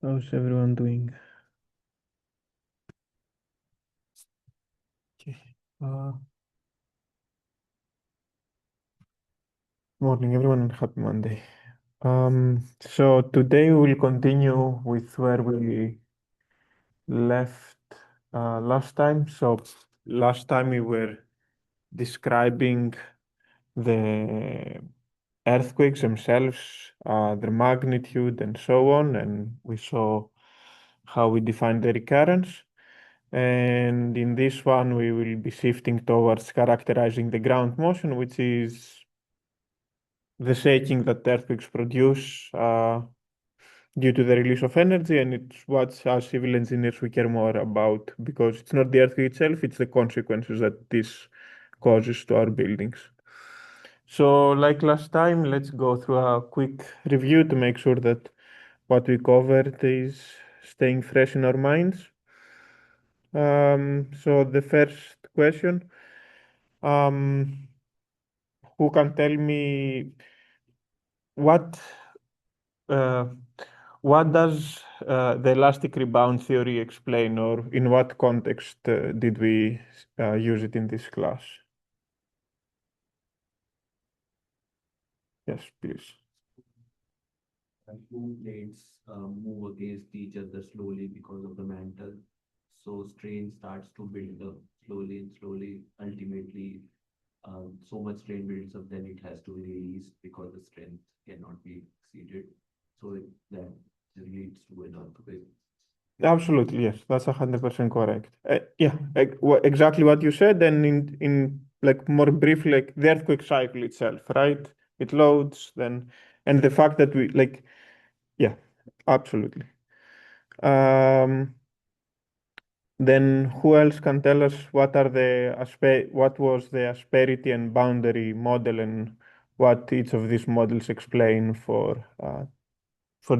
How's everyone doing? Okay. Uh, Morning, everyone, and happy Monday. So today we will continue with where we left last time. So last time we were describing the earthquakes themselves, their magnitude, and so on, and we saw how we define the recurrence. And in this one, we will be shifting towards characterizing the ground motion, which is the shaking that earthquakes produce due to the release of energy, and it's what as civil engineers we care more about because it's not the earthquake itself, it's the consequences that this causes to our buildings. So, like last time, let's go through a quick review to make sure that what we covered is staying fresh in our minds. So the first question, um, who can tell me what uh, what does the elastic rebound theory explain, or in what context did we use it in this class? Yes, please. Two plates move against each other slowly because of the mantle. So strain starts to build up slowly and slowly. Ultimately, so much strain builds up, then it has to be released because the strength cannot be exceeded. That leads to an earthquake. Absolutely, yes, that's 100% correct. Yeah, exactly what you said, and in like more briefly, like the earthquake cycle itself, right? It loads, then, and the fact that we like, yeah, absolutely. Um, Then who else can tell us what was the asperity and boundary model, and what each of these models explain for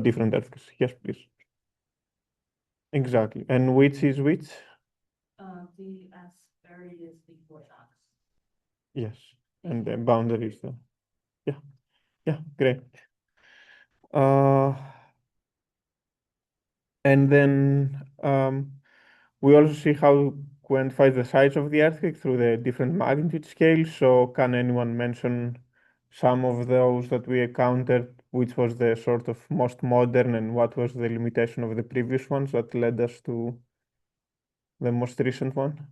different earthquakes? Yes, please. Exactly. And which is which? Yes. And the boundary is the yeah, yeah, great. Uh, and then we also see how to quantify the size of the earthquake through the different magnitude scales. So can anyone mention some of those that we encountered, which was the sort of most modern, and what was the limitation of the previous ones that led us to the most recent one?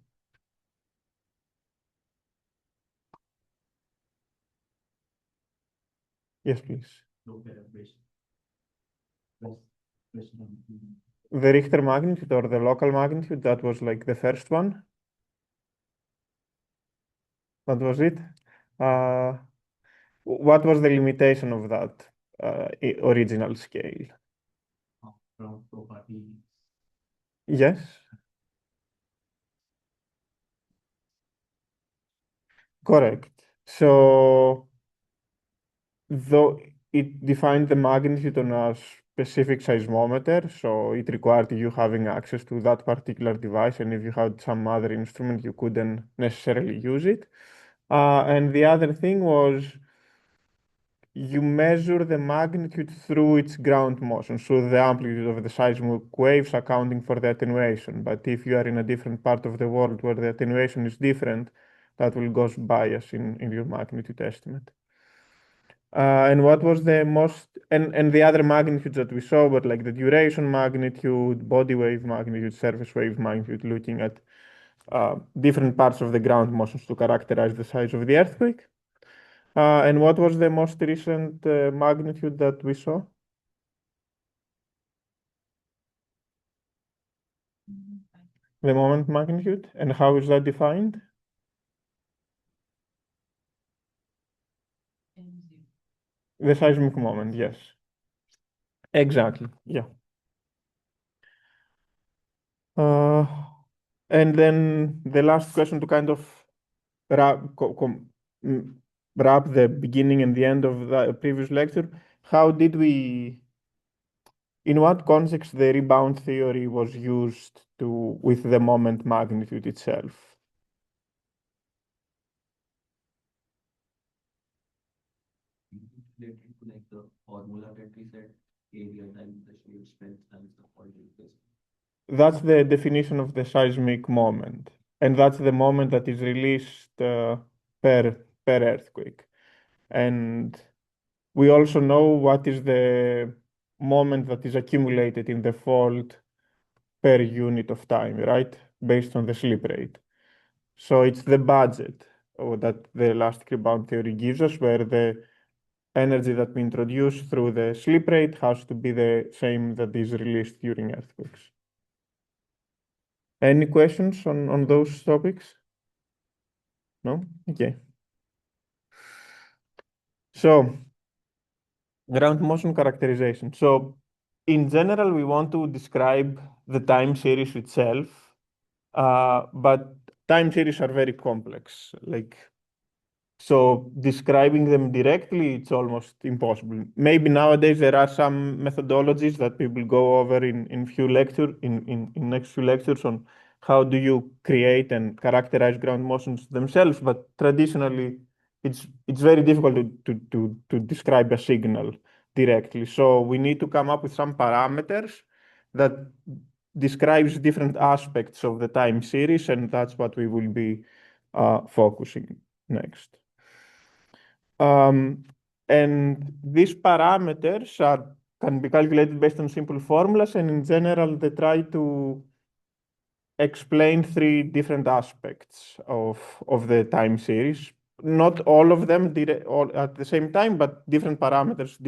Yes, please. The Richter magnitude or the local magnitude, that was like the first one. That was it. Uh, what was the limitation of that original scale? Yes, correct. So, though it defined the magnitude on a specific seismometer, so it required you having access to that particular device, and if you had some other instrument, you couldn't necessarily use it. And the other thing was you measure the magnitude through its ground motion, so the amplitude of the seismic waves accounting for the attenuation. But if you are in a different part of the world where the attenuation is different, that will cause bias in your magnitude estimate. And what was the most, and the other magnitudes that we saw were like the duration magnitude, body wave magnitude, surface wave magnitude, looking at different parts of the ground motions to characterize the size of the earthquake. And what was the most recent magnitude that we saw? The moment magnitude. And how is that defined? The seismic moment, yes. Exactly, yeah. Uh, and then the last question to kind of wrap, mm, wrap the beginning and the end of the previous lecture. How did we, in what context the rebound theory was used to with the moment magnitude itself? Related to like the formula that we said, area times the shear strength times the That's the definition of the seismic moment, and that's the moment that is released per earthquake. And we also know what is the moment that is accumulated in the fault per unit of time, right? Based on the slip rate. So it's the budget that the elastic rebound theory gives us, where the energy that we introduce through the slip rate has to be the same that is released during earthquakes. Any questions on those topics? No? Okay. So, ground motion characterization. So, in general, we want to describe the time series itself, but time series are very complex. So describing them directly, it's almost impossible. Maybe nowadays there are some methodologies that we will go over in next few lectures on how do you create and characterize ground motions themselves. But traditionally, it's very difficult to describe a signal directly. So we need to come up with some parameters that describes different aspects of the time series, and that's what we will be focusing next. And these parameters can be calculated based on simple formulas, and in general, they try to explain three different aspects of the time series. Not all of them all at the same time, but different parameters,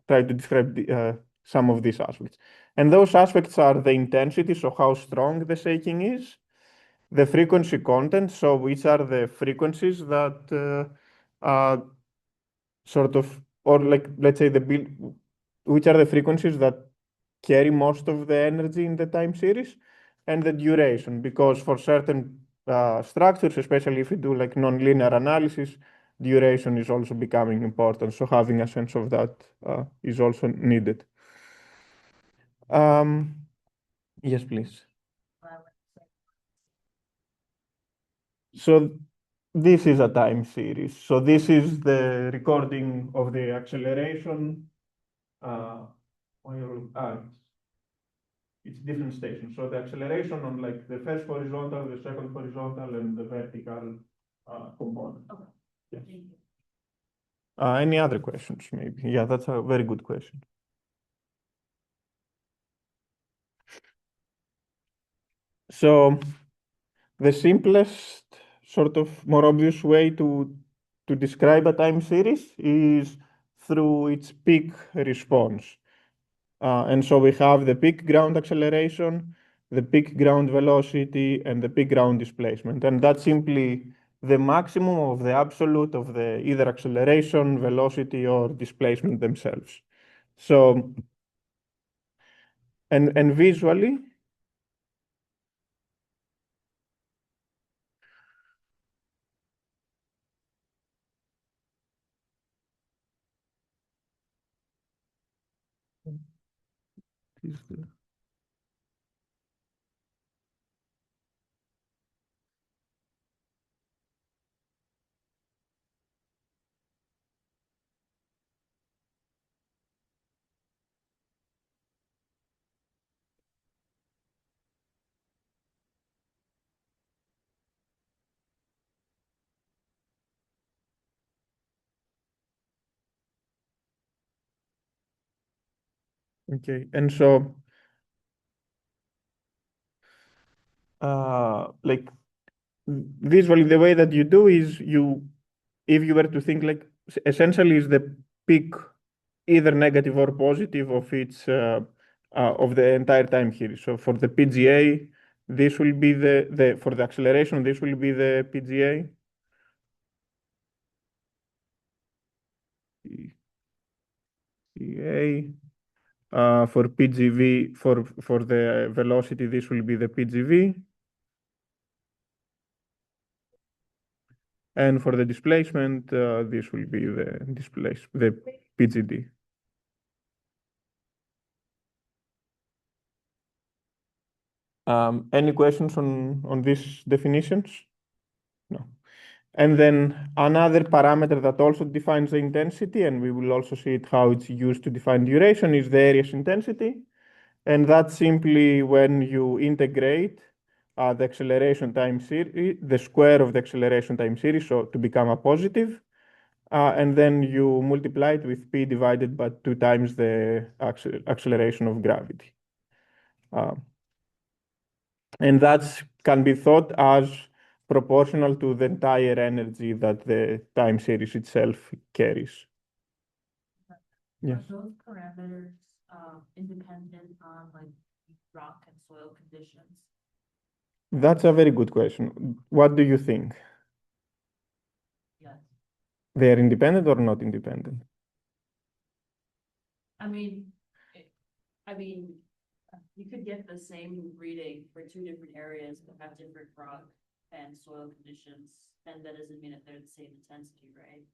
try to describe some of these aspects. And those aspects are the intensity, so how strong the shaking is, the frequency content, so which are the frequencies that sort of, or like, let's say which are the frequencies that carry most of the energy in the time series, and the duration, because for certain structures, especially if you do like nonlinear analysis, duration is also becoming important. So having a sense of that is also needed. Yes, please. So this is a time series. So this is the recording of the acceleration. Uh, it's different stations. So the acceleration on like the first horizontal, the second horizontal, and the vertical component. Okay. Yes. Any other questions, maybe? Yeah, that's a very good question. So the simplest, sort of more obvious way to describe a time series is through its peak response. And so we have the peak ground acceleration, the peak ground velocity, and the peak ground displacement. And that's simply the maximum of the absolute of the either acceleration, velocity, or displacement themselves. So, and visually, okay, and so like visually, the way that you do is if you were to think like essentially is the peak either negative or positive of its of the entire time here. So for the PGA, this will be the for the acceleration, this will be the PGA. PGA. For PGV, for the velocity, this will be the PGV. And for the displacement, this will be the PGD. Any questions on these definitions? No. And then another parameter that also defines the intensity, and we will also see it how it's used to define duration, is the area's intensity. And that's simply when you integrate the acceleration time series, the square of the acceleration time series, so to become a positive, and then you multiply it with p divided by 2 times the acceleration of gravity. And that can be thought as proportional to the entire energy that the time series itself carries. Yes. Are those parameters independent on like rock and soil conditions? That's a very good question. What do you think? Yes. They are independent or not independent? I mean, I mean, you could get the same reading for two different areas that have different rock and soil conditions, and that doesn't mean that they're the same intensity, right?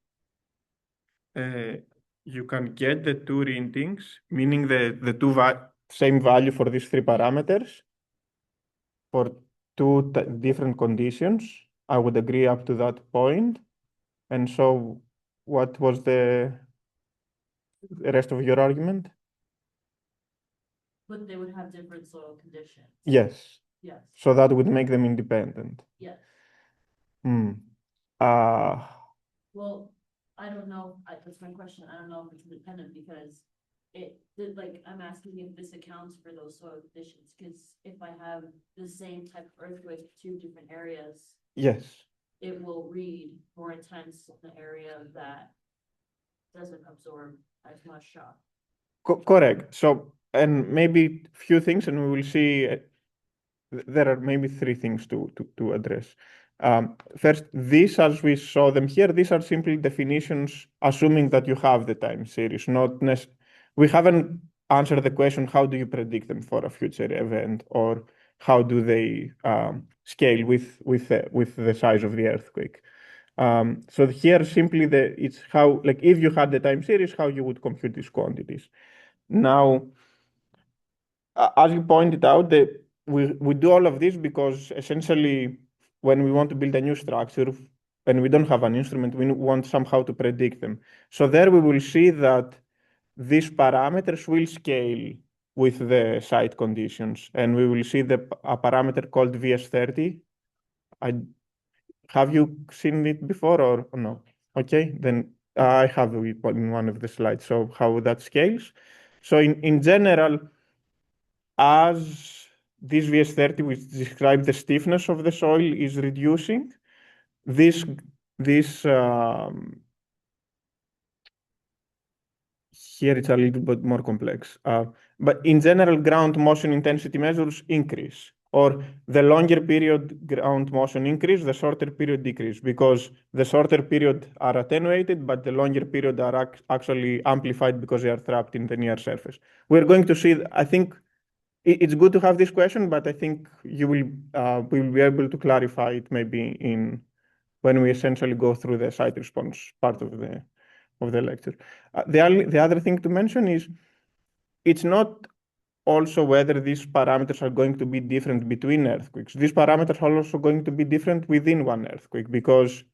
You can get the two readings, meaning the same value for these three parameters for two different conditions. I would agree up to that point. And so, what was the rest of your argument? But they would have different soil conditions. Yes. Yes, So that would make them independent. yes. Hmm. Uh, Well, I don't know, that's my question, I don't know if it's independent because like, I'm asking if this accounts for those soil conditions, because if I have the same type of earthquake, two different areas, yes. it will read more intense in the area that doesn't absorb as much shock. Correct. So, and maybe few things, and we will see. There are maybe three things to address. First, these, as we saw them here, these are simply definitions, assuming that you have the time series. We haven't answered the question, how do you predict them for a future event, or how do they scale with the size of the earthquake? So here, simply it's how, like, if you had the time series, how you would compute these quantities. Now, as you pointed out, we do all of this because essentially, when we want to build a new structure and we don't have an instrument, we want somehow to predict them. So there we will see that these parameters will scale with the site conditions, and we will see a parameter called VS30. Have you seen it before or no? Okay, then I have it in one of the slides. So how that scales. So in general, as this VS30, which describes the stiffness of the soil, is reducing, this this here it's a little bit more complex. But in general, ground motion intensity measures increase, or the longer period ground motion increase, the shorter period decrease, because the shorter period are attenuated, but the longer period are actually amplified because they are trapped in the near surface. We're going to see, I think, it's good to have this question, but I think we will be able to clarify it maybe when we essentially go through the site response part of the lecture. The other thing to mention is it's not also whether these parameters are going to be different between earthquakes. These parameters are also going to be different within one earthquake because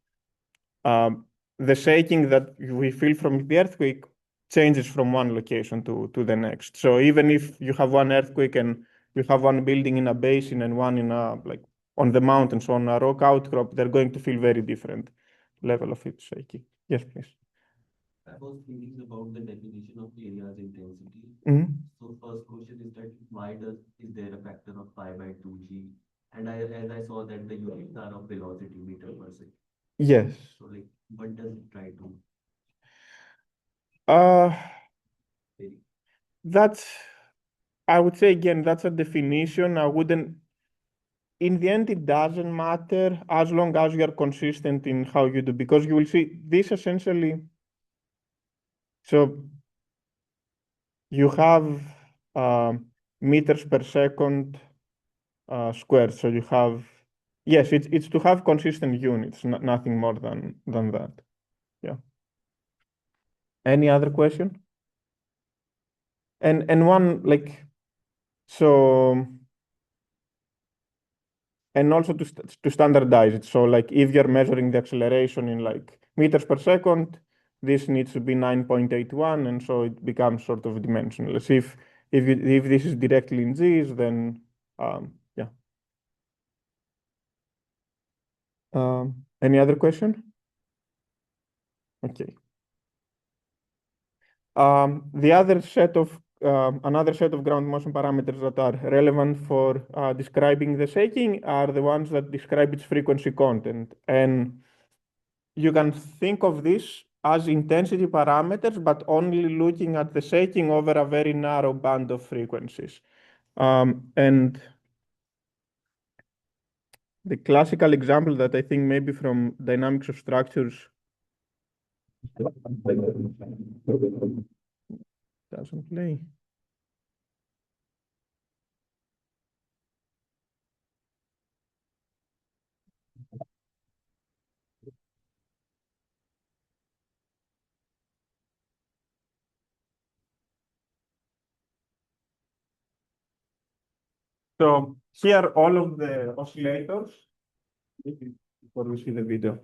the shaking that we feel from the earthquake changes from one location to the next. So even if you have one earthquake and you have one building in a basin and one in a like on the mountains on a rock outcrop, they're going to feel very different level of it shaking. Yes, please. I was thinking about the definition of area's intensity. Mhm. So first question is that is there a factor of pi by 2g? And as I saw that the units are of velocity meter per second. Yes. So like, what does it try to Uh, vary? that's, I would say again, that's a definition. I wouldn't, in the end, it doesn't matter as long as you are consistent in how you do, because you will see this essentially. So you have meters per second squared. So you have, yes, it's to have consistent units, nothing more than that. Yeah. Any other question? And one like so. And also to standardize it. So like if you're measuring the acceleration in like meters per second, this needs to be 9.81, and so it becomes sort of dimensionless. if this is directly in G's, then yeah. Any other question? Okay. The other set of another set of ground motion parameters that are relevant for describing the shaking are the ones that describe its frequency content. And you can think of this as intensity parameters, but only looking at the shaking over a very narrow band of frequencies. And the classical example that I think maybe from dynamics of structures doesn't play. So here are all of the oscillators before we see the video.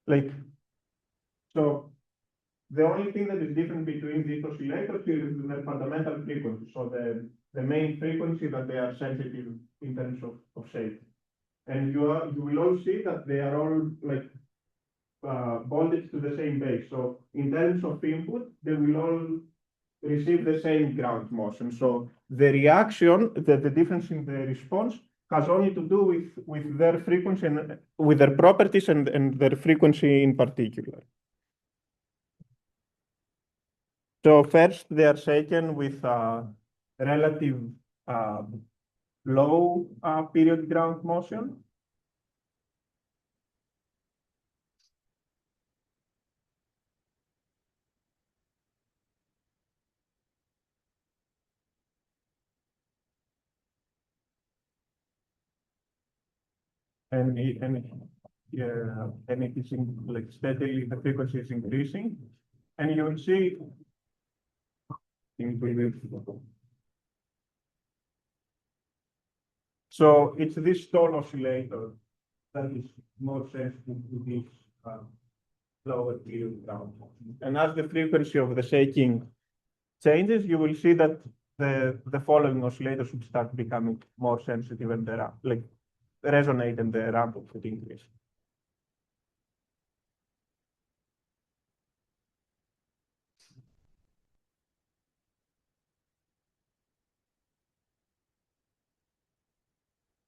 Like, so the only thing that is different between these oscillators is their fundamental frequency. So the main frequency that they are sensitive in terms of shape. And you will all see that they are all like bonded to the same base. So in terms of input, they will all receive the same ground motion. So the reaction, the difference in the response has only to do with their frequency and with their properties and their frequency in particular. So first, they are shaken with relative low period ground motion. And it is like steadily, the frequency is increasing. And you will see so it's this stall oscillator that is more sensitive to this lower period ground motion. And as the frequency of the shaking changes, you will see that the following oscillators should start becoming more sensitive and like resonate and the ramp would increase.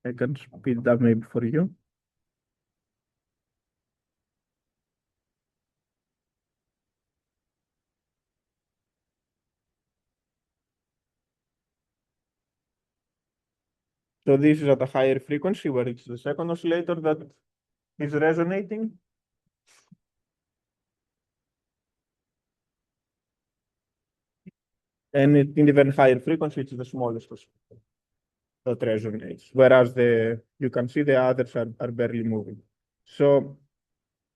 I can speed that maybe for you. So this is at a higher frequency where it's the second oscillator that is resonating. And in even higher frequency, it's the smallest oscillator that resonates, whereas you can see the others are barely moving. So,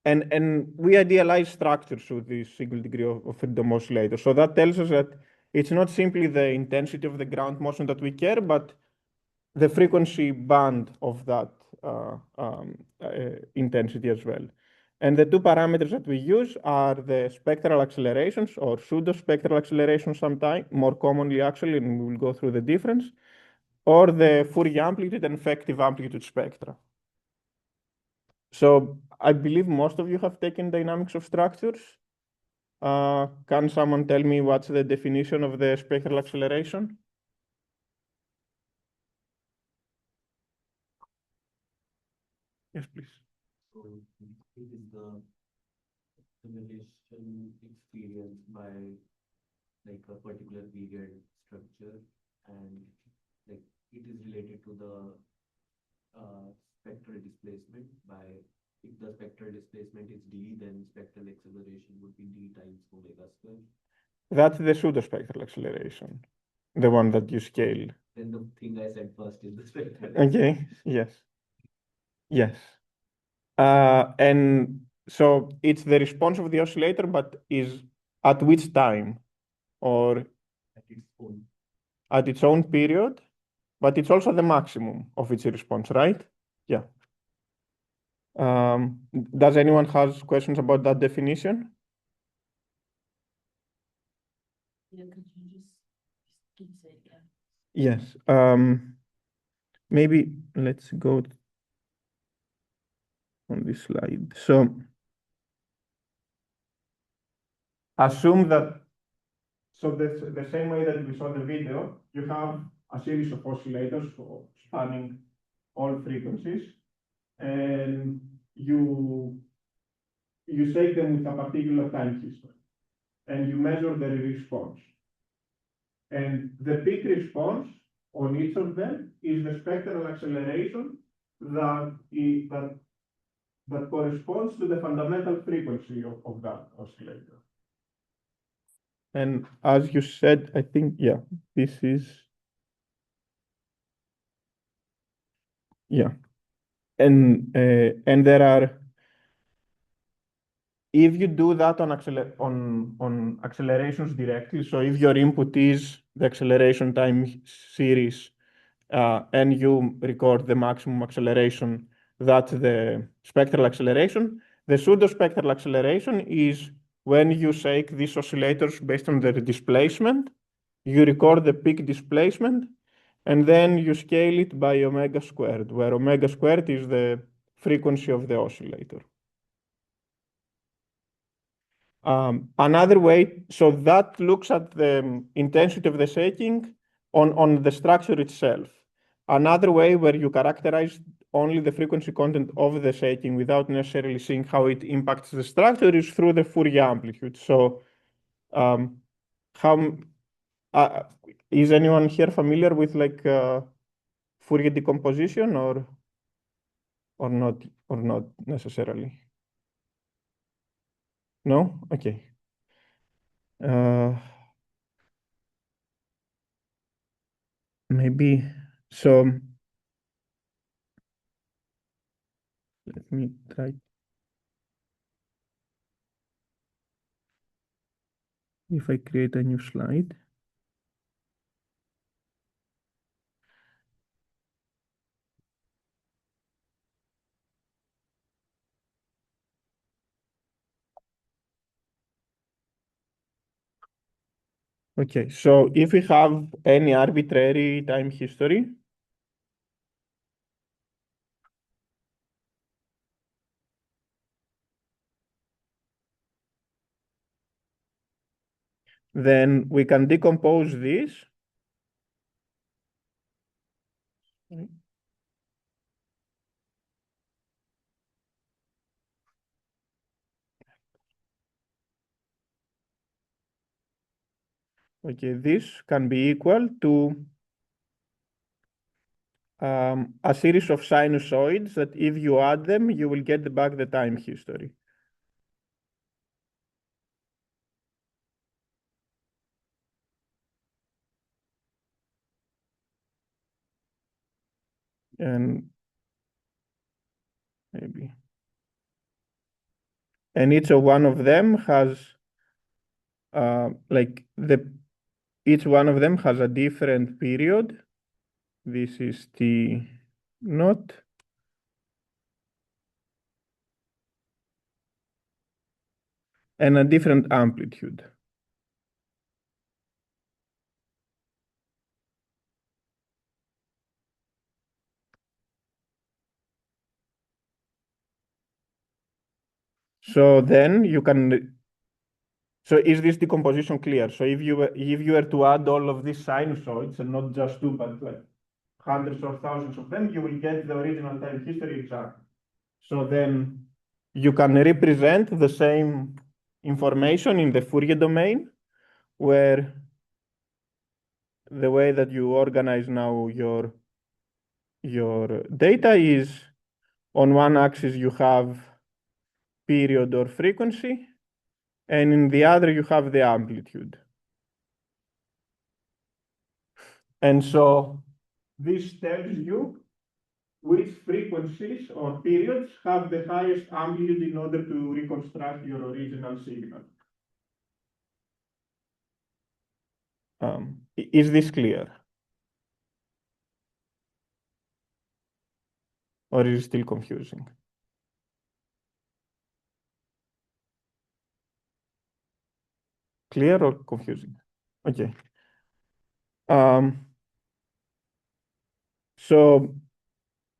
and we idealize structures with this single degree of freedom oscillator. So that tells us that it's not simply the intensity of the ground motion that we care, but the frequency band of that intensity as well. And the two parameters that we use are the spectral accelerations or pseudo-spectral accelerations sometimes, more commonly actually, and we will go through the difference, or the Fourier amplitude and effective amplitude spectra. So I believe most of you have taken dynamics of structures. Can someone tell me what's the definition of the spectral acceleration? Yes, please. So it is the simulation experience by like a particular period structure, and like it is related to the spectral displacement. By if the spectral displacement is d, then spectral acceleration would be d times omega square. That's the pseudo-spectral acceleration, the one that you scale. Then the thing I said first is the spectral. Okay, yes. Yes. And so it's the response of the oscillator, but is at which time? Or At its own. at its own period, but it's also the maximum of its response, right? Yeah. Does anyone has questions about that definition? Yeah, could you just keep saying it? Yes. Maybe let's go on this slide. So assume that, so the same way that we saw the video, you have a series of oscillators spanning all frequencies, and you take them with a particular time history, and you measure the response. And the peak response on each of them is the spectral acceleration that corresponds to the fundamental frequency of that oscillator. And as you said, I think, yeah, this is, yeah. And there are, if you do that on accelerations directly, so if your input is the acceleration time series, and you record the maximum acceleration, that's the spectral acceleration. The pseudo-spectral acceleration is when you shake these oscillators based on their displacement, you record the peak displacement, and then you scale it by omega squared, where omega squared is the frequency of the oscillator. Another way, so that looks at the intensity of the shaking on the structure itself. Another way where you characterize only the frequency content of the shaking without necessarily seeing how it impacts the structure is through the Fourier amplitude. So how is anyone here familiar with like Fourier decomposition or not necessarily? No? Okay. Maybe so. Let me try. If I create a new slide. Okay, so if we have any arbitrary time history, then we can decompose this. Okay, this can be equal to a series of sinusoids that if you add them, you will get back the time history. And maybe. And each one of them has each one of them has a different period. This is T naught. And a different amplitude. So then you can, so is this decomposition clear? So if you were to add all of these sinusoids and not just two, but like hundreds or thousands of them, you will get the original time history exact. So then you can represent the same information in the Fourier domain, where the way that you organize now your data is on one axis you have period or frequency, and in the other you have the amplitude. And so this tells you which frequencies or periods have the highest amplitude in order to reconstruct your original signal. Is this clear? Or is it still confusing? Clear or confusing? Okay. So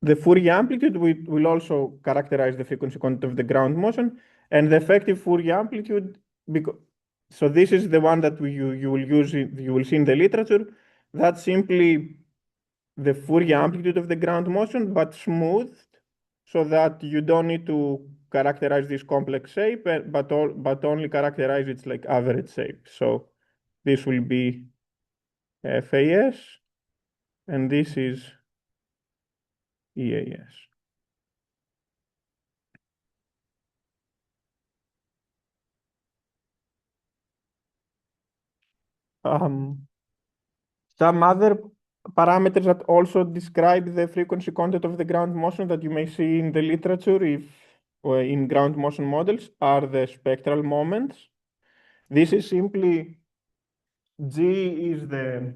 the Fourier amplitude will also characterize the frequency quantity of the ground motion, and the effective Fourier amplitude, because so this is the one that you will use you will see in the literature. That's simply the Fourier amplitude of the ground motion, but smoothed, so that you don't need to characterize this complex shape, but only characterize its like average shape. So this will be FAS, and this is EAS. Some other parameters that also describe the frequency content of the ground motion that you may see in the literature if or in ground motion models are the spectral moments. This is simply G is the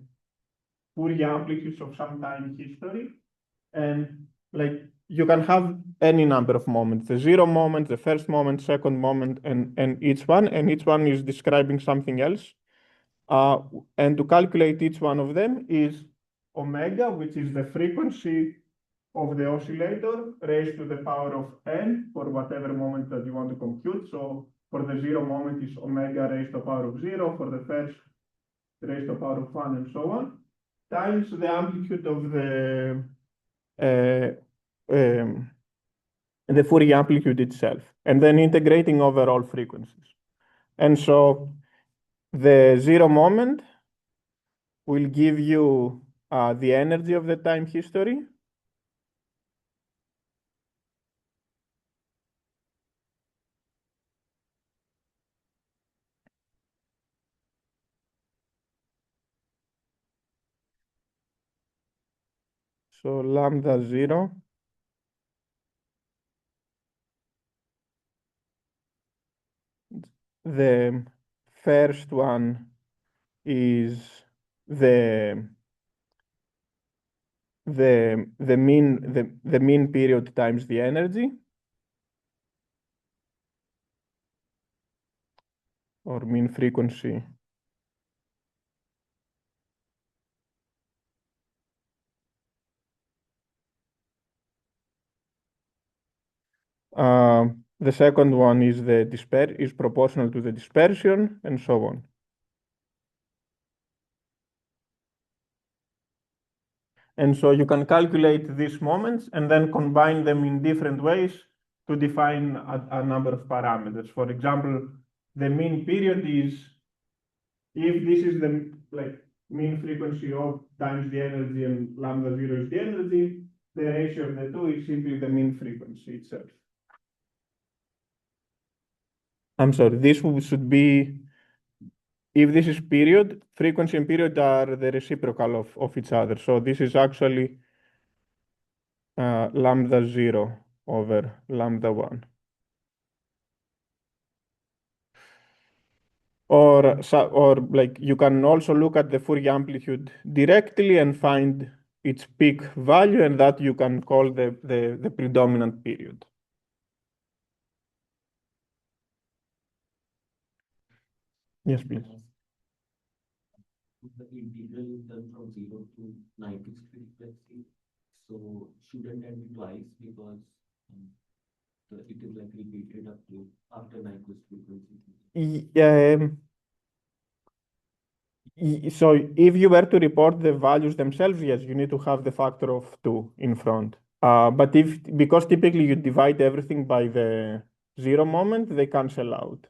Fourier amplitudes of some time history, and like you can have any number of moments, the zero moment, the first moment, second moment, and each one is describing something else. And to calculate each one of them is omega, which is the frequency of the oscillator raised to the power of n for whatever moment that you want to compute. So for the zero moment is omega raised to the power of zero, for the first raised to the power of one, and so on, times the amplitude of uh, um, the Fourier amplitude itself, and then integrating over all frequencies. And so the zero moment will give you the energy of the time history. So lambda zero the first one is the mean period times the energy, or mean frequency. The second one is is proportional to the dispersion, and so on. And so you can calculate these moments and then combine them in different ways to define a number of parameters. For example, the mean period is, if this is the mean frequency of times the energy and lambda zero is the energy, the ratio of the two is simply the mean frequency itself. I'm sorry, this should be, if this is period, frequency and period are the reciprocal of each other. So this is actually lambda zero over lambda one. Or like you can also look at the Fourier amplitude directly and find its peak value, and that you can call the predominant period. Yes, please. The integral is done from 0 to 90 frequency. So shouldn't that be twice, because it is like repeated up to after Nyquist frequency? So if you were to report the values themselves, yes, you need to have the factor of 2 in front. But because typically you divide everything by the zero moment, they cancel out.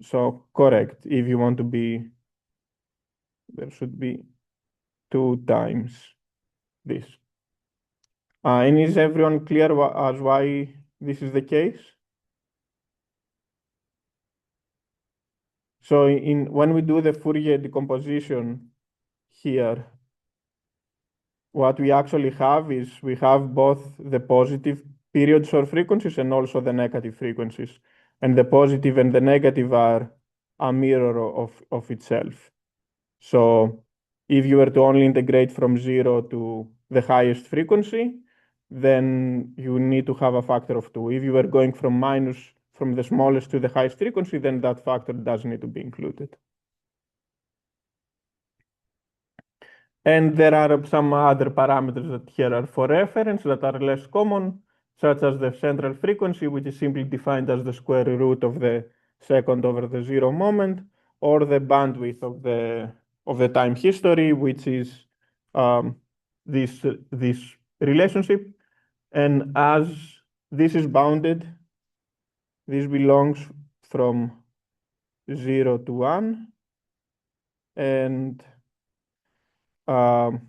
So correct, if you want to be, there should be 2 times this. And is everyone clear as why this is the case? So when we do the Fourier decomposition here, what we actually have is we have both the positive periods or frequencies and also the negative frequencies. And the positive and the negative are a mirror of itself. So if you were to only integrate from 0 to the highest frequency, then you need to have a factor of 2. If you were going from the smallest to the highest frequency, then that factor does need to be included. And there are some other parameters that here are for reference that are less common, such as the central frequency, which is simply defined as the square root of the second over the zero moment, or the bandwidth of the time history, which is this relationship. And as this is bounded, this belongs from 0 to 1, and for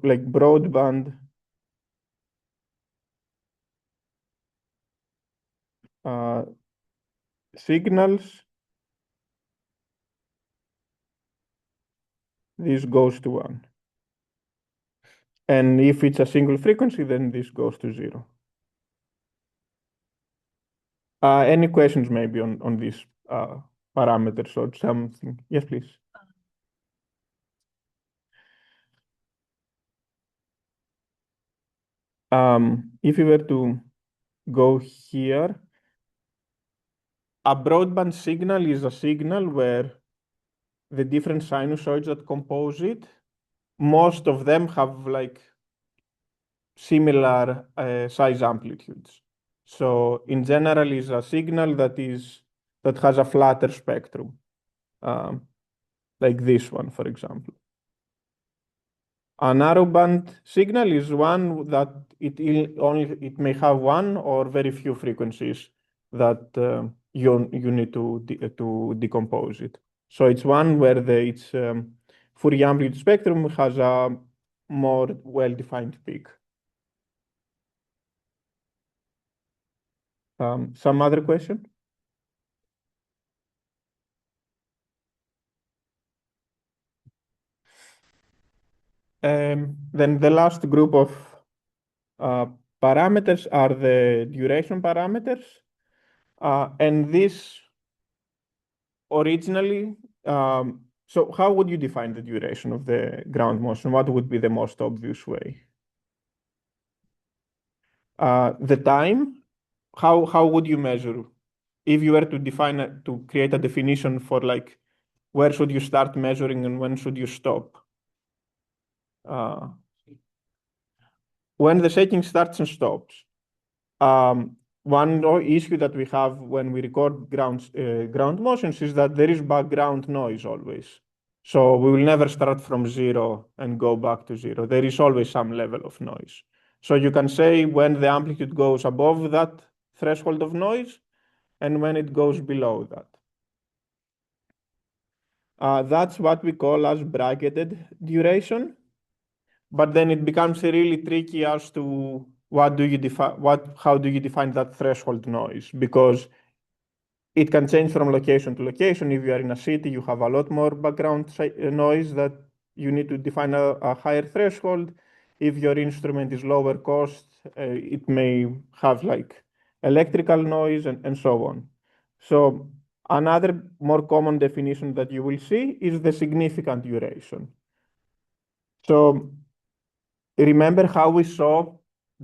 like broadband signals, this goes to 1. And if it's a single frequency, then this goes to 0. Any questions maybe on these parameters or something? Yes, please. If you were to go here, a broadband signal is a signal where the different sinusoids that compose it, most of them have like similar size amplitudes. So in general, is a signal that has a flatter spectrum, like this one, for example. A narrowband signal is one that it may have one or very few frequencies that you need to decompose it. So it's one where its Fourier amplitude spectrum has a more well-defined peak. Some other question? Then the last group of parameters are the duration parameters. And this originally, so how would you define the duration of the ground motion? What would be the most obvious way? The time, how would you measure? If you were to to create a definition for like, where should you start measuring and when should you stop? When the shaking starts and stops. One issue that we have when we record ground motions is that there is background noise always. So we will never start from 0 and go back to 0. There is always some level of noise. So you can say when the amplitude goes above that threshold of noise and when it goes below that. That's what we call as bracketed duration. But then it becomes really tricky as to how do you define that threshold noise? Because it can change from location to location. If you are in a city, you have a lot more background noise that you need to define a higher threshold. If your instrument is lower cost, it may have like electrical noise and so on. So another more common definition that you will see is the significant duration. So remember how we saw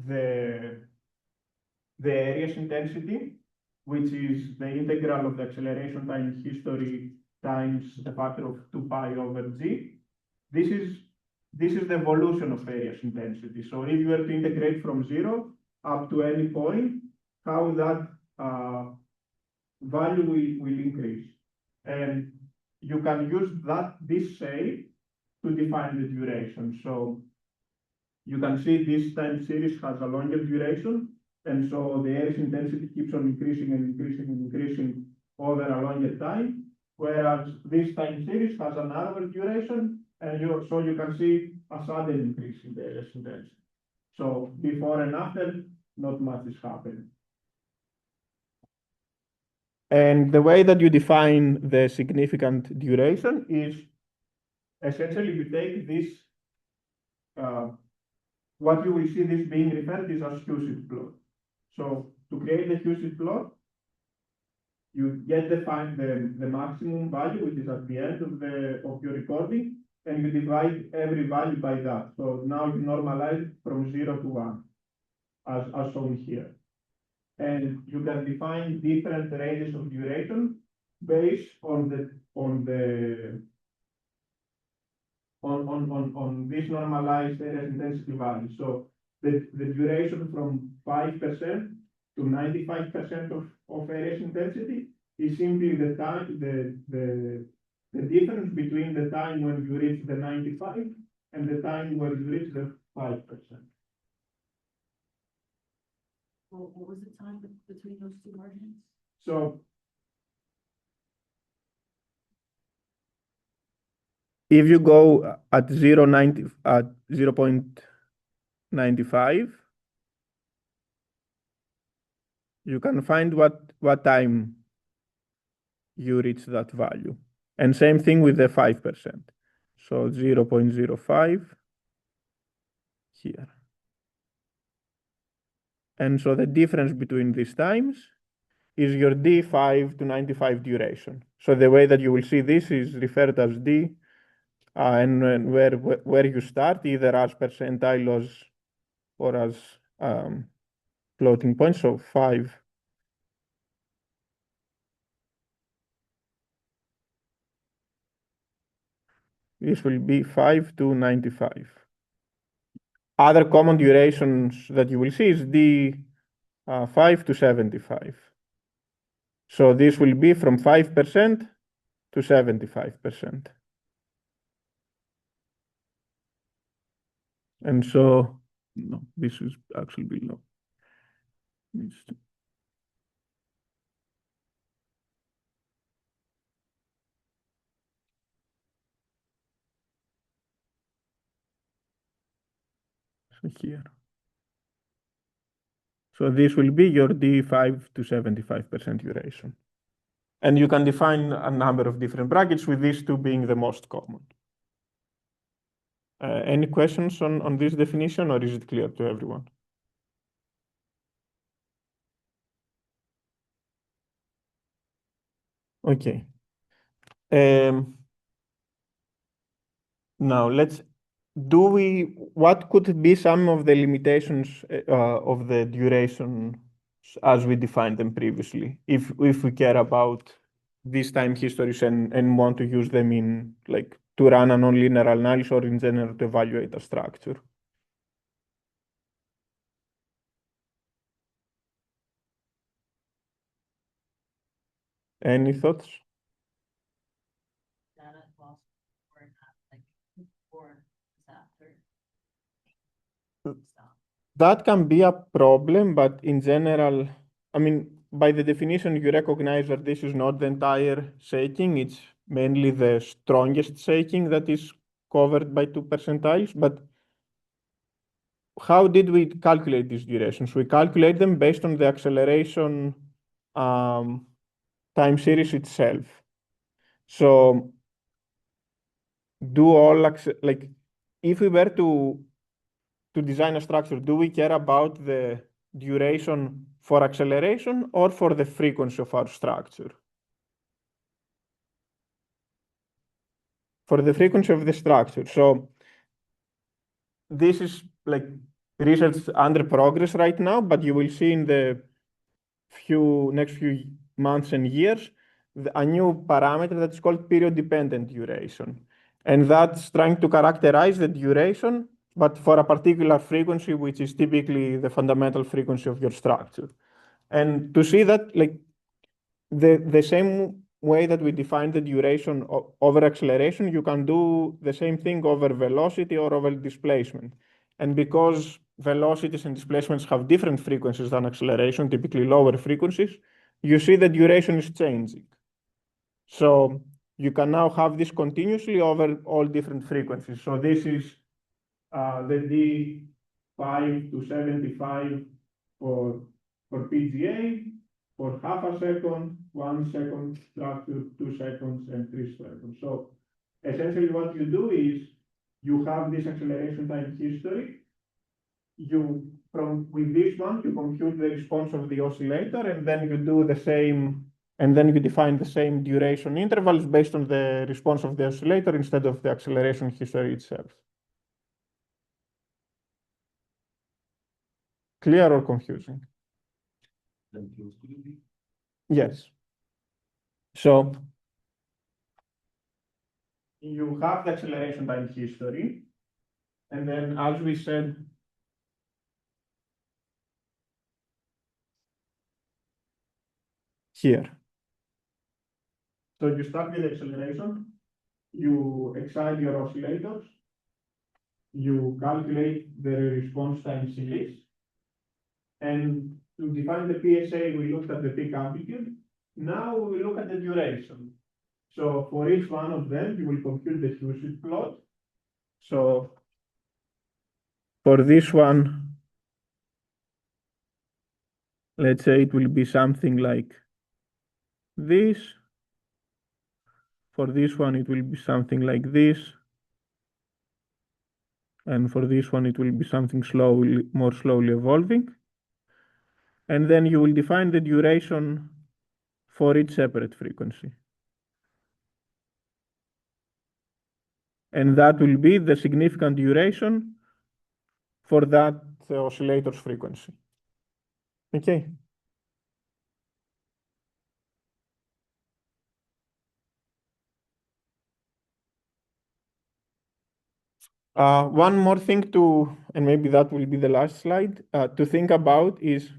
the area's intensity, which is the integral of the acceleration time history times the factor of 2 pi over g. This is the evolution of area's intensity. So if you were to integrate from 0 up to any point, how that value will increase. And you can use this shape to define the duration. So you can see this time series has a longer duration, and so the air's intensity keeps on increasing and increasing and increasing over a longer time, whereas this time series has a narrower duration, and so you can see a sudden increase in the air's intensity. So before and after, not much is happening. And the way that you define the significant duration is essentially you take this what you will see this being referred is as Husset plot. So to create the Husset plot, you define the maximum value, which is at the end of your recording, and you divide every value by that. So now you normalize from 0 to 1, as shown here. And you can define different ranges of duration based on the on this normalized area intensity value. So the duration from 5% to 95% of area intensity is simply the time, the difference between the time when you reach the 95 and the time when you reach the 5%. Well, what was the time between those two margins? So if you go at 0.95, you can find what time you reach that value. And same thing with the 5%. So 0.05 here. And so the difference between these times is your D5 to 95 duration. So the way that you will see this is referred as D, and where you start, either as percentile or as floating point, so 5. This will be 5 to 95. Other common durations that you will see is D5 to 75. So this will be from 5% to 75%. And so, no, this is actually below. So here. So this will be your D5 to 75% duration. And you can define a number of different brackets, with these two being the most common. Any questions on this definition, or is it clear to everyone? Okay. Now what could be some of the limitations of the duration as we defined them previously, if we care about these time histories and want to use them in, like, to run a nonlinear analysis or in general to evaluate a structure? Any thoughts? Data loss or not, like before, after. Stop. That can be a problem, but in general, I mean, by the definition, you recognize that this is not the entire shaking. It's mainly the strongest shaking that is covered by 2 percentiles. But how did we calculate these durations? We calculate them based on the acceleration time series itself. So like, if we were to design a structure, do we care about the duration for acceleration or for the frequency of our structure? For the frequency of the structure. So this is like research under progress right now, but you will see in the next few months and years a new parameter that's called period-dependent duration. And that's trying to characterize the duration, but for a particular frequency, which is typically the fundamental frequency of your structure. And to see that, like, the same way that we define the duration over acceleration, you can do the same thing over velocity or over displacement. And because velocities and displacements have different frequencies than acceleration, typically lower frequencies, you see the duration is changing. So you can now have this continuously over all different frequencies. So this is the D5 to 75 for PGA, for half a second, 1 second structure, 2 seconds, and 3 seconds. So essentially what you do is you have this acceleration time history. With this one, you compute the response of the oscillator, and then you do the same, and then you define the same duration intervals based on the response of the oscillator instead of the acceleration history itself. Clear or confusing? Confused, could you be? Yes. So you have the acceleration time history. And then, as we said, here. So you start with acceleration, you excite your oscillators, you calculate the response time series, and to define the PSA, we looked at the peak amplitude. Now we look at the duration. So for each one of them, you will compute the usage plot. So for this one, let's say it will be something like this. For this one, it will be something like this. And for this one, it will be something more slowly evolving. And then you will define the duration for each separate frequency. And that will be the significant duration for that oscillator's frequency. Okay. One more thing and maybe that will be the last slide, to think about is,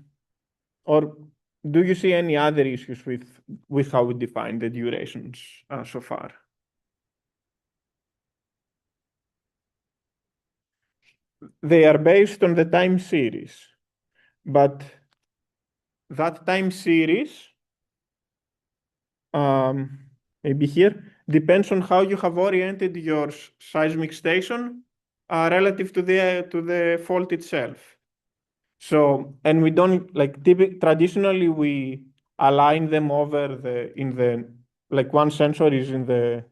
or do you see any other issues with how we define the durations so far? They are based on the time series, but that time series, maybe here, depends on how you have oriented your seismic station relative to the fault itself. So, and we don't traditionally we align them over like one sensor is in the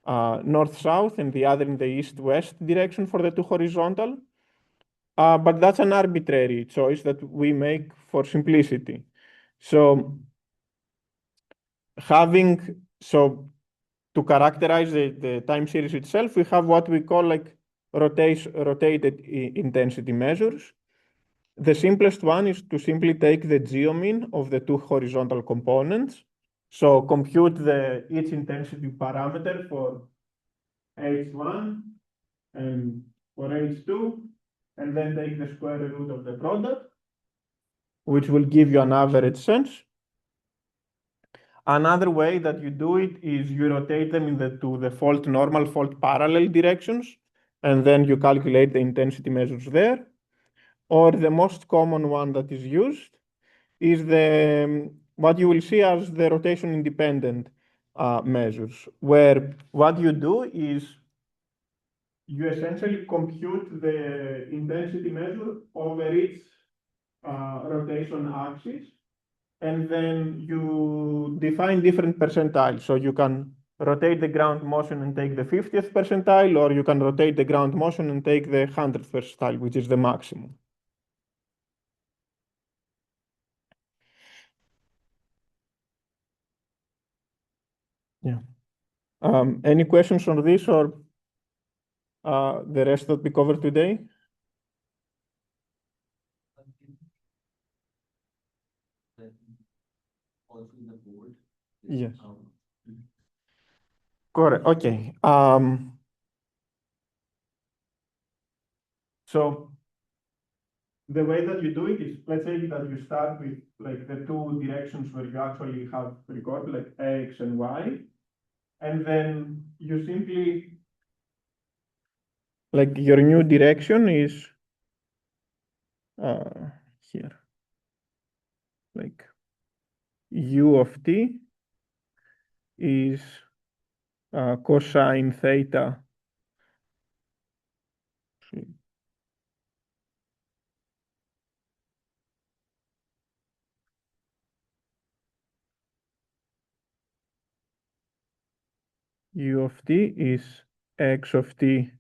north-south and the other in the east-west direction for the two horizontal. But that's an arbitrary choice that we make for simplicity. So to characterize the time series itself, we have what we call like rotated intensity measures. The simplest one is to simply take the geomean of the two horizontal components. So compute each intensity parameter for H1 and for H2, and then take the square root of the product, which will give you an average sense. Another way that you do it is you rotate them to the normal fault parallel directions, and then you calculate the intensity measures there. Or the most common one that is used is what you will see as the rotation independent measures, where what you do is you essentially compute the intensity measure over each rotation axis, and then you define different percentiles. So you can rotate the ground motion and take the 50th percentile, or you can rotate the ground motion and take the 100th percentile, which is the maximum. Yeah. Any questions on this or the rest that we covered today? Also in the board. Yes. Correct. Okay. So the way that you do it is, let's say that you start with like the two directions where you actually have recorded, like X and Y, and then you simply, like your new direction is here, like U of t is cosine theta. U of t is x of t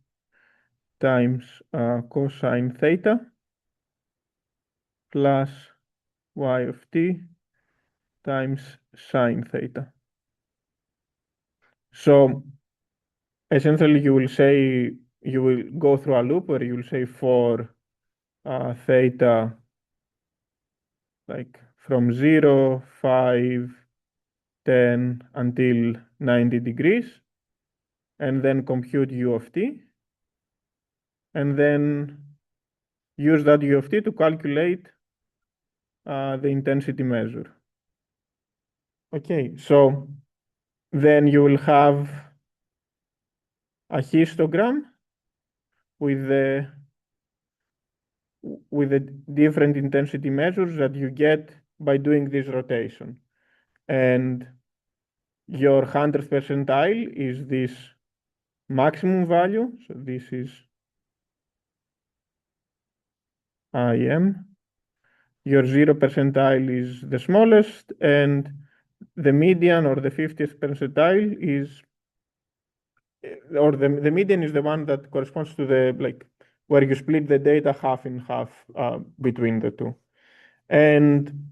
times cosine theta plus y of t times sine theta. So essentially you will go through a loop where you will say for theta like from 0, 5, 10 until 90 degrees. and then compute U of t, and then use that U of t to calculate the intensity measure. Okay, so then you will have a histogram with the different intensity measures that you get by doing this rotation. And your 100th percentile is this maximum value. So this is IM. Your 0 percentile is the smallest, and the median or the 50th percentile is, or the median is the one that corresponds to the, like, where you split the data half in half between the two. And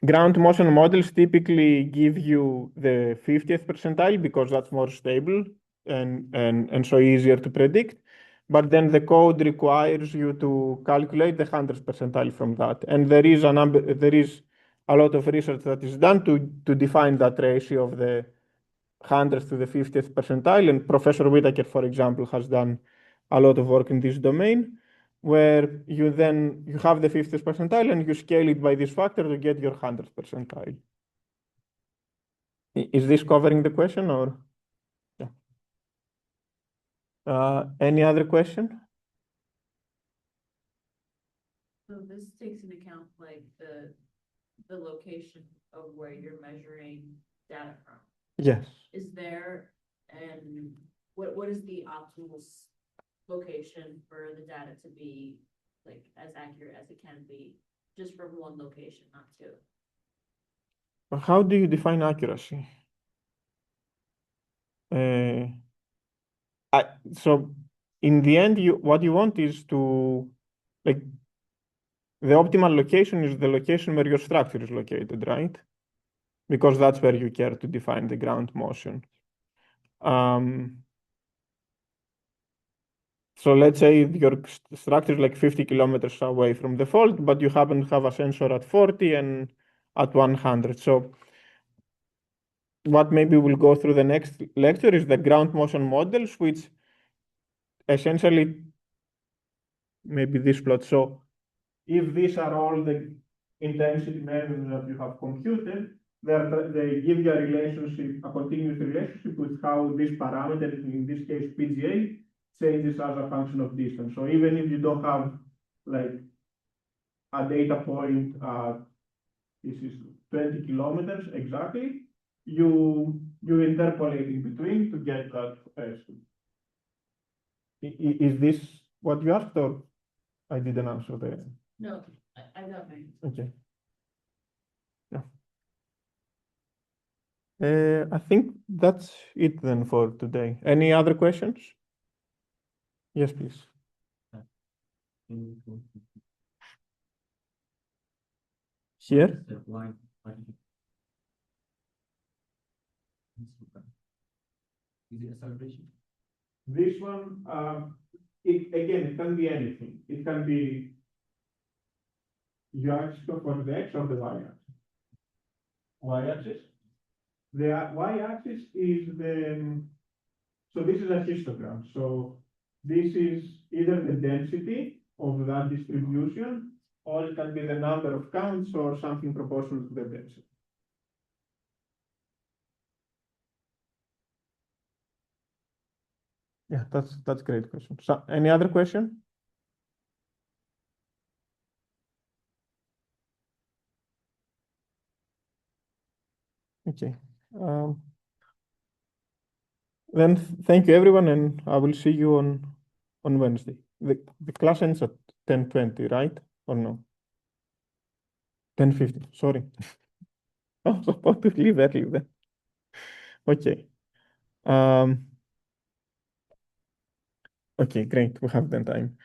ground motion models typically give you the 50th percentile because that's more stable and so easier to predict. But then the code requires you to calculate the 100th percentile from that. And there is a lot of research that is done to define that ratio of the 100th to the 50th percentile. And Professor Whitaker, for example, has done a lot of work in this domain, where you have the 50th percentile and you scale it by this factor to get your 100th percentile. Is this covering the question, or? Yeah. Any other question? So this takes into account like the location of where you're measuring data from. Yes. Is there, and what is the optimal location for the data to be like as accurate as it can be, just from one location, not two? How do you define accuracy? So in the end, what you want is to, like, the optimal location is the location where your structure is located, right? Because that's where you care to define the ground motion. So let's say your structure is like 50 kilometers away from the fault, but you happen to have a sensor at 40 and at 100. So what maybe we'll go through the next lecture is the ground motion models, which essentially, maybe this plot. So if these are all the intensity measures that you have computed, they give you a relationship, a continuous relationship with how this parameter, in this case PGA, changes as a function of distance. So even if you don't have like a data point, this is 20 kilometers exactly, you interpolate in between to get that estimate. Is this what you asked, or I didn't answer the? No, I got mine. Okay. Yeah. I think that's it then for today. Any other questions? Yes, please. Here? Is it a celebration? This one, it can be anything. It can be y-axis for the x or the y-axis. Y-axis. The y-axis is so this is a histogram. So this is either the density of that distribution, or it can be the number of counts or something proportional to the density. Yeah, that's a great question. So any other question? Okay. Then thank you everyone, and I will see you on Wednesday. The class ends at 10:20, right? Or no? 10:50. Sorry. I was about to leave early then. Okay. Okay, great. We have then time.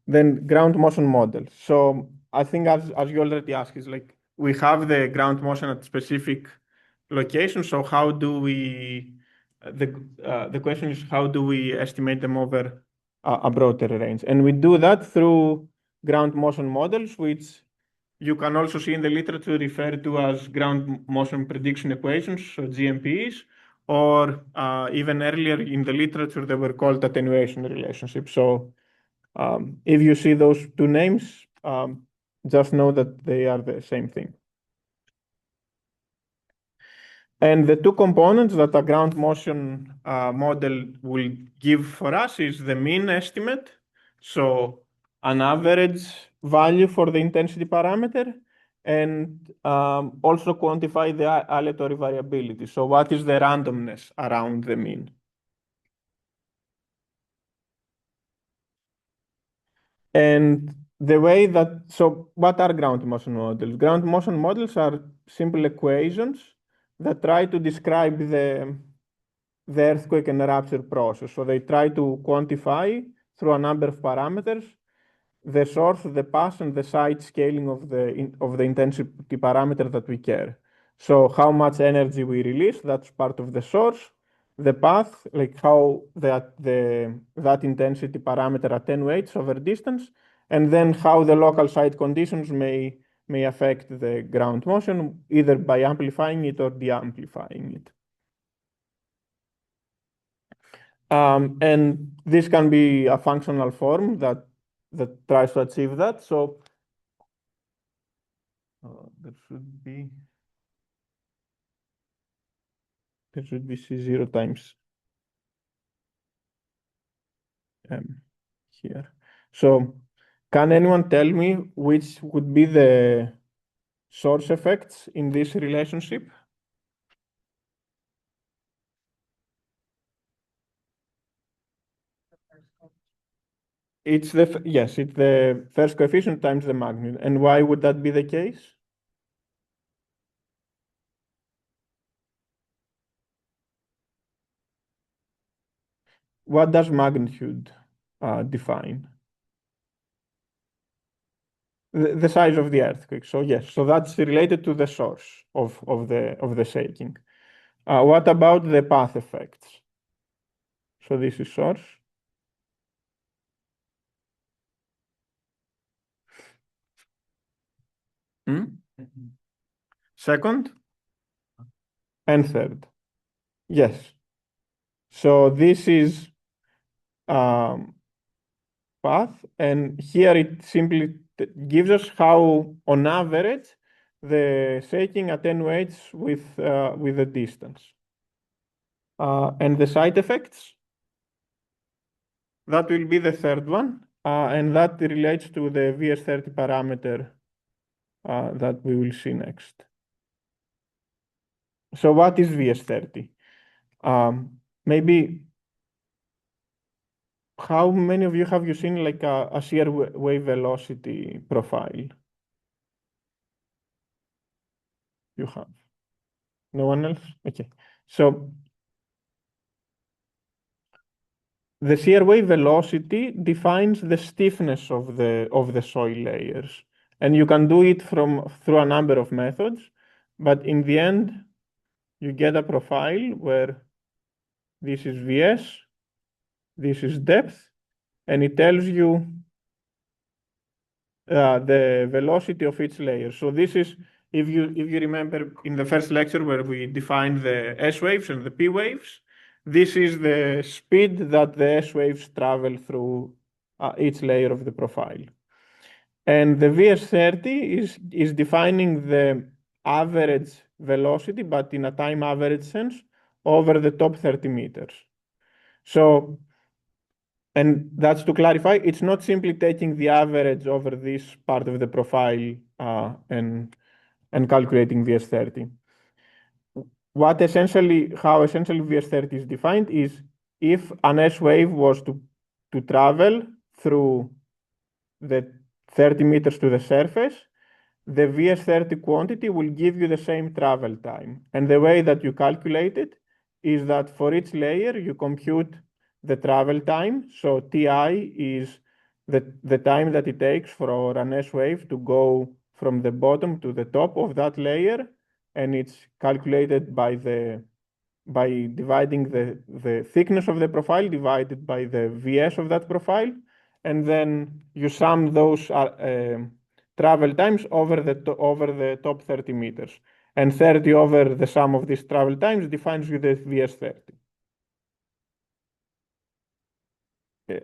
Then ground motion model. So I think as you already asked, is like we have the ground motion at specific locations. So how do we? The question is, how do we estimate them over a broader range? And we do that through ground motion models, which you can also see in the literature referred to as ground motion prediction equations, so GMPs, or even earlier in the literature, they were called attenuation relationships. So if you see those two names, just know that they are the same thing. And the two components that a ground motion model will give for us is the mean estimate, so an average value for the intensity parameter, and also quantify the aleatory variability. So what is the randomness around the mean? And the way that, so what are ground motion models? Ground motion models are simple equations that try to describe the earthquake and rupture process. So they try to quantify through a number of parameters the source, the path, and the site scaling of the intensity parameter that we care. So how much energy we release, that's part of the source. The path, like how that intensity parameter attenuates over distance, and then how the local site conditions may affect the ground motion, either by amplifying it or de-amplifying it. And this can be a functional form that tries to achieve that. So there should be C0 times M here. So can anyone tell me which would be the source effects in this relationship? It's the first coefficient times the magnitude. And why would that be the case? What does magnitude define? The size of the earthquake. So yes, so that's related to the source of the shaking. What about the path effects? So this is source. Second and third. Yes. So this is path, and here it simply gives us how, on average, the shaking attenuates with the distance. And the side effects, that will be the third one, and that relates to the VS30 parameter that we will see next. So what is VS30? Maybe how many of you have you seen like a shear wave velocity profile? You have. No one else? Okay. So the shear wave velocity defines the stiffness of the soil layers. And you can do it through a number of methods, but in the end, you get a profile where this is VS, this is depth, and it tells you the velocity of each layer. So this is, if you remember in the first lecture where we defined the S waves and the P waves, this is the speed that the S waves travel through each layer of the profile. And the VS30 is defining the average velocity, but in a time average sense, over the top 30 meters. So, and that's to clarify, it's not simply taking the average over this part of the profile and calculating VS30. How essentially VS30 is defined is if an S wave was to travel through the 30 meters to the surface, the VS30 quantity will give you the same travel time. And the way that you calculate it is that for each layer, you compute the travel time. So Ti is the time that it takes for an S wave to go from the bottom to the top of that layer. And it's calculated by dividing the thickness of the profile divided by the VS of that profile. And then you sum those travel times over the top 30 meters. and 30 over the sum of these travel times defines you the VS30.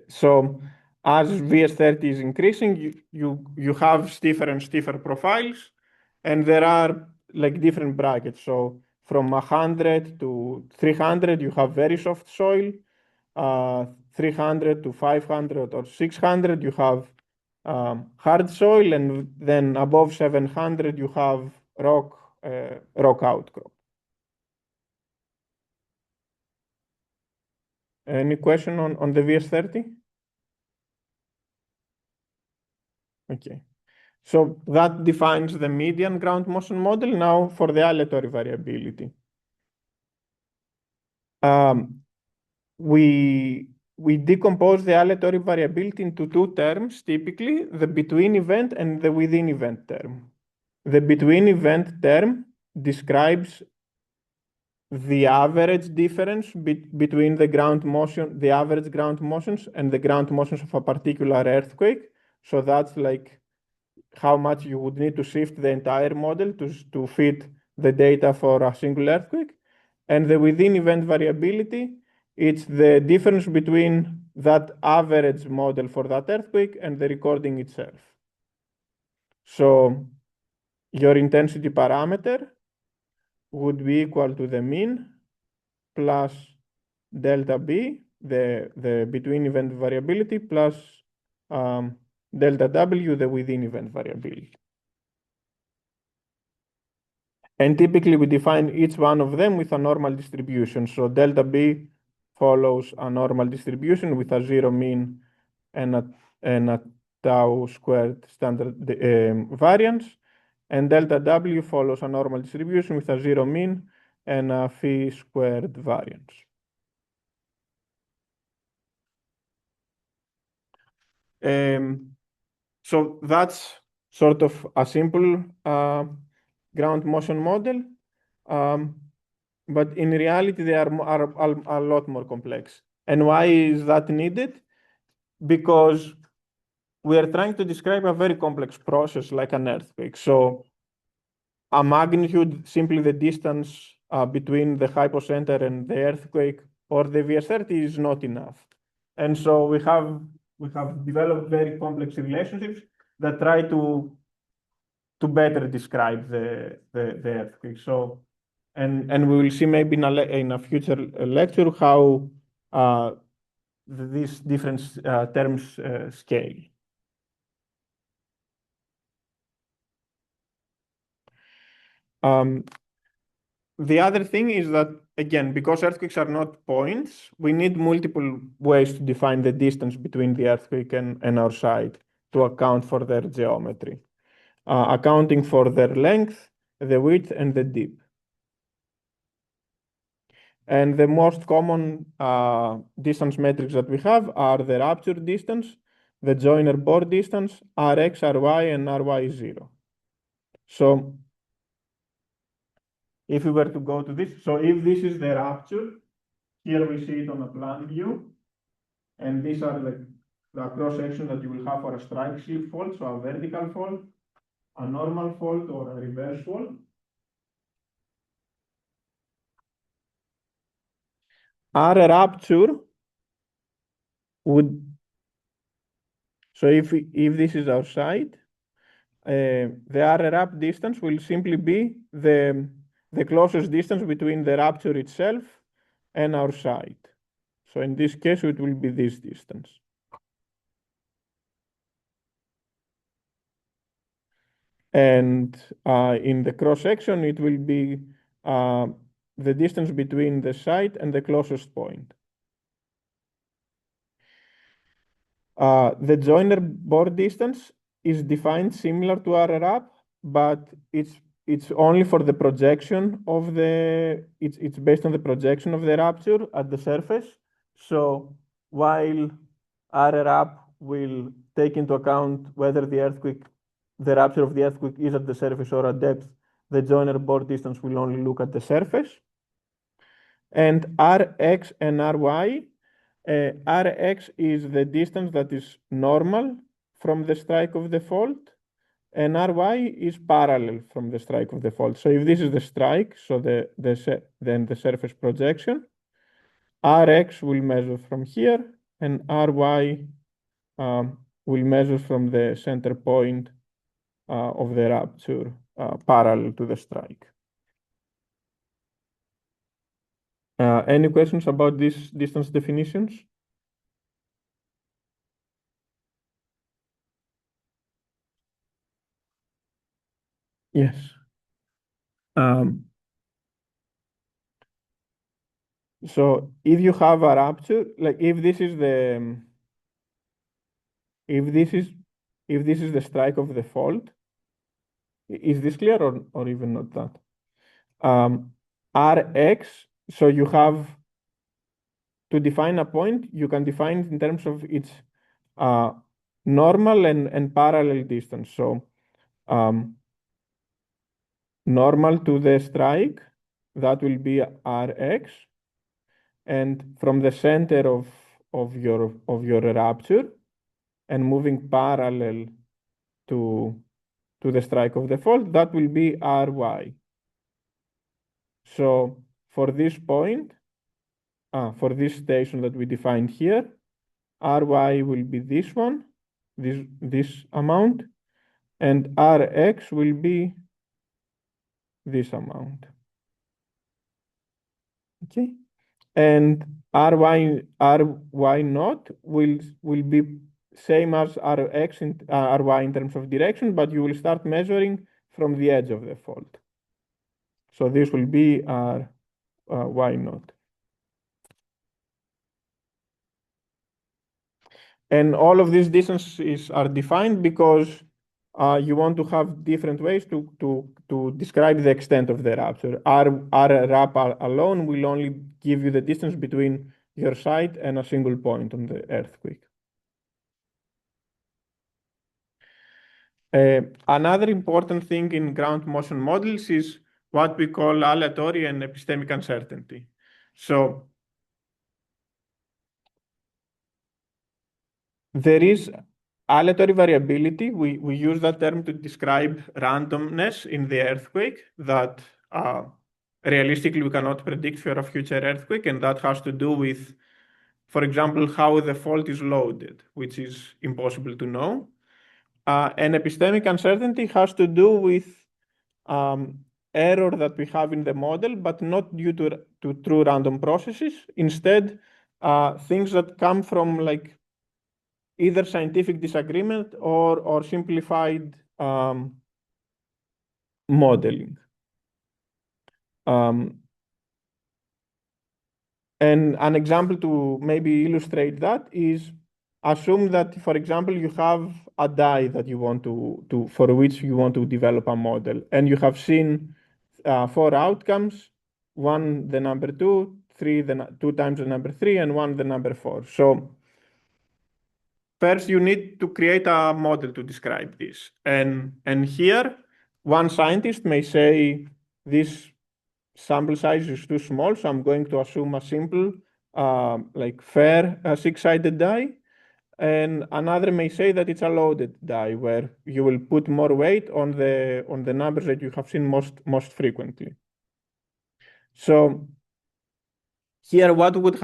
So as VS30 is increasing, you have stiffer and stiffer profiles, and there are like different brackets. So from 100 to 300, you have very soft soil. 300 to 500 or 600, you have hard soil, and then above 700, you have rock outcrop. Any question on the VS30? Okay. So that defines the median ground motion model. Now for the aleatory variability. We decompose the aleatory variability into two terms, typically, the between event and the within event term. The between event term describes the average difference between the ground motion, the average ground motions and the ground motions of a particular earthquake. So that's like how much you would need to shift the entire model to fit the data for a single earthquake. And the within event variability, it's the difference between that average model for that earthquake and the recording itself. So your intensity parameter would be equal to the mean plus delta B, the between event variability, plus delta W, the within event variability. And typically we define each one of them with a normal distribution. So delta B follows a normal distribution with a zero mean and a tau squared standard variance. And delta W follows a normal distribution with a zero mean and a phi squared variance. So that's sort of a simple ground motion model. But in reality, they are a lot more complex. And why is that needed? Because we are trying to describe a very complex process like an earthquake. So a magnitude, simply the distance between the hypocenter and the earthquake or the VS30 is not enough. And so we have developed very complex relationships that try to better describe the earthquake. So, and we will see maybe in a future lecture how these different terms scale. The other thing is that, again, because earthquakes are not points, we need multiple ways to define the distance between the earthquake and our site to account for their geometry, accounting for their length, the width, and the depth. And the most common distance metrics that we have are the rupture distance, the joiner bore distance, Rx, Ry, and Ry0. So if we were to go to this, so if this is the rupture, here we see it on a plan view, and these are the cross section that you will have for a strike slip fault, so a vertical fault, a normal fault, or a reverse fault. R rupture would, so if this is our site, the R rupture distance will simply be the closest distance between the rupture itself and our site. So in this case, it will be this distance. And in the cross section, it will be the distance between the site and the closest point. The joiner bore distance is defined similar to RRAP, but it's only for the projection of it's based on the projection of the rupture at the surface. So while RRAP will take into account whether the rupture of the earthquake is at the surface or at depth, the joiner bore distance will only look at the surface. And Rx and Ry, Rx is the distance that is normal from the strike of the fault, and Ry is parallel from the strike of the fault. So if this is the strike, so then the surface projection, Rx will measure from here, and Ry will measure from the center point of the rupture parallel to the strike. Any questions about these distance definitions? Yes. So if you have a rupture, like if this is the strike of the fault, is this clear or even not that? Rx, so you have to define a point, you can define it in terms of its normal and parallel distance. So normal to the strike, that will be Rx, and from the center of your rupture and moving parallel to the strike of the fault, that will be Ry. So for this point, for this station that we defined here, Ry will be this one, this amount, and Rx will be this amount. Okay, and Ry naught will be same as Rx in Ry in terms of direction, but you will start measuring from the edge of the fault. So this will be Y naught. And all of these distances are defined because you want to have different ways to describe the extent of the rupture. R rap alone will only give you the distance between your site and a single point on the earthquake. Another important thing in ground motion models is what we call aleatory and epistemic uncertainty. So there is aleatory variability. We use that term to describe randomness in the earthquake that realistically we cannot predict for a future earthquake, and that has to do with, for example, how the fault is loaded, which is impossible to know. And epistemic uncertainty has to do with error that we have in the model, but not due to true random processes. Instead, things that come from like either scientific disagreement or simplified modeling. And an example to maybe illustrate that is assume that, for example, you have a die that you want to for which you want to develop a model, and you have seen 4 outcomes: 1 the number 2, 3 2 times the number 3, and 1 the number 4. So first, you need to create a model to describe this. And here, one scientist may say this sample size is too small, so I'm going to assume a simple, like fair 6-sided die. And another may say that it's a loaded die, where you will put more weight on the numbers that you have seen most frequently. So here, what would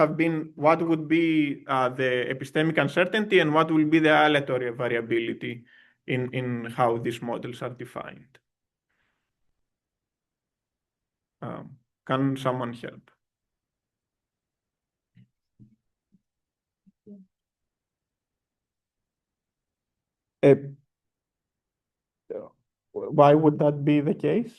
be the epistemic uncertainty and what will be the aleatory variability in how these models are defined? Can someone help? Uh, why would that be the case?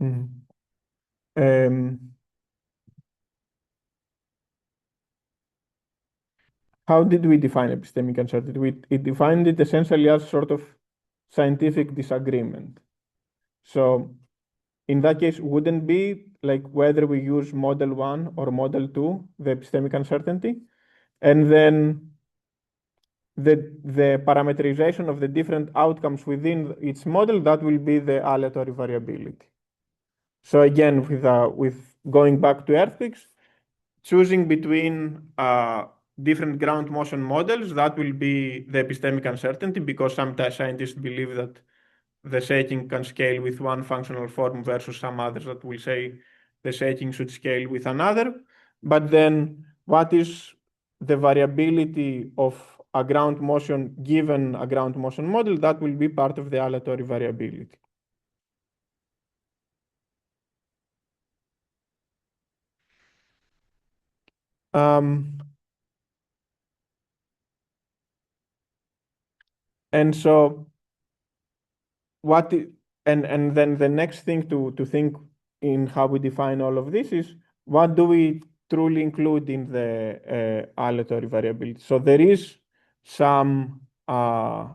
Mm. How did we define epistemic uncertainty? We defined it essentially as sort of scientific disagreement. So in that case, wouldn't be like whether we use model 1 or model 2, the epistemic uncertainty, and then the parameterization of the different outcomes within its model, that will be the aleatory variability. So again, with going back to earthquakes, choosing between different ground motion models, that will be the epistemic uncertainty, because some scientists believe that the shaking can scale with one functional form versus some others that will say the shaking should scale with another. But then what is the variability of a ground motion given a ground motion model? That will be part of the aleatory variability. And so and then the next thing to think in how we define all of this is, what do we truly include in the aleatory variability? So there is some true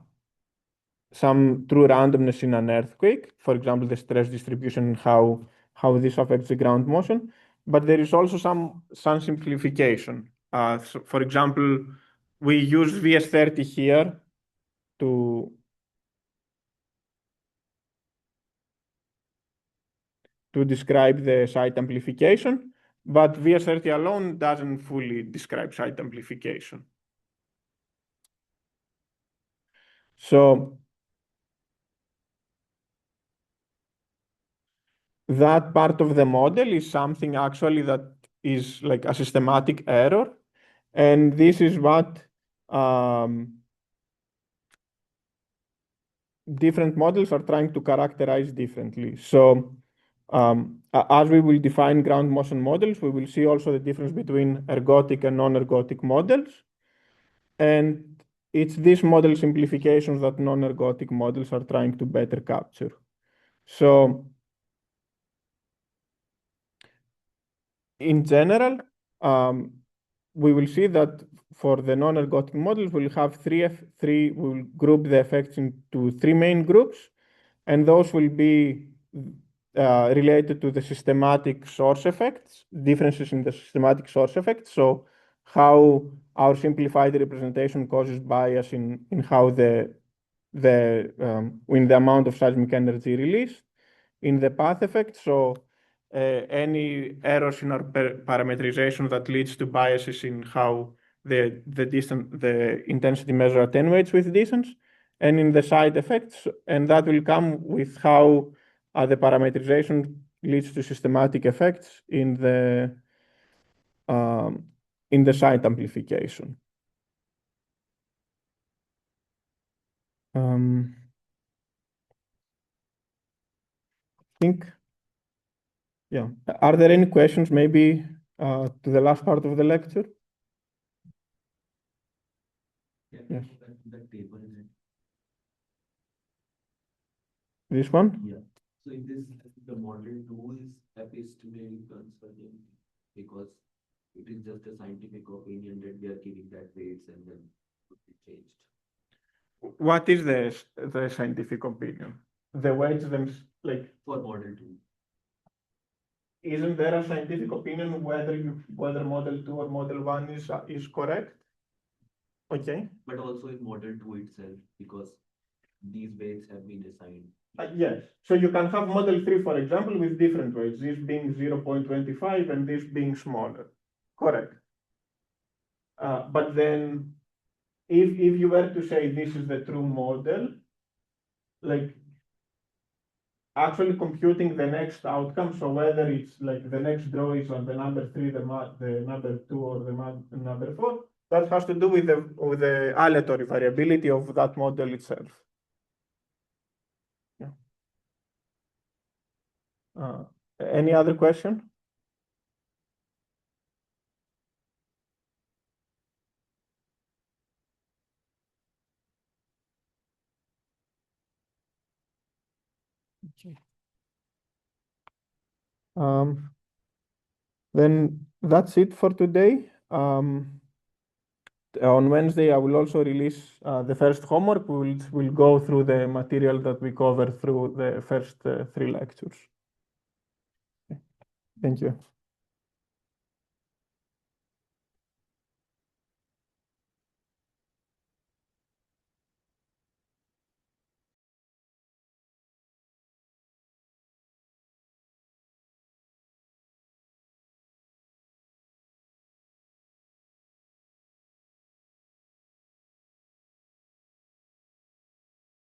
randomness in an earthquake, for example, the stress distribution and how this affects the ground motion, but there is also some simplification. So for example, we use VS30 here to describe the site amplification, but VS30 alone doesn't fully describe site amplification. So that part of the model is something actually that is like a systematic error. And this is what different models are trying to characterize differently. So as we will define ground motion models, we will see also the difference between ergodic and non-ergodic models. And it's these model simplifications that non-ergodic models are trying to better capture. So in general, we will see that for the non-ergodic models, we'll have we'll group the effects into three main groups, and those will be related to the systematic source effects, differences in the systematic source effects. So how our simplified representation causes bias in how in the amount of seismic energy released, in the path effect. So any errors in our parameterization that leads to biases in how the intensity measure attenuates with distance, and in the side effects, and that will come with how the parameterization leads to systematic effects in the site amplification. I think, yeah. Are there any questions maybe to the last part of the lecture? Yes. That table is it? This one? Yeah. So in this, the model 2 is epistemic uncertainty, because it is just a scientific opinion that we are giving that weights and then could be changed. What is the scientific opinion? The weights like, For model 2. isn't there a scientific opinion whether model 2 or model 1 is correct? Okay. But also in model 2 itself, because these weights have been assigned. Yes. So you can have model 3, for example, with different weights, this being 0.25 and this being smaller. Correct. But then if you were to say this is the true model, like actually computing the next outcome, so whether it's like the next draw is on the number 3, the number 2, or the number 4, that has to do with the aleatory variability of that model itself. Yeah. Any other question? Okay. Then that's it for today. On Wednesday, I will also release the first homework. We'll go through the material that we covered through the first 3 lectures. Thank you.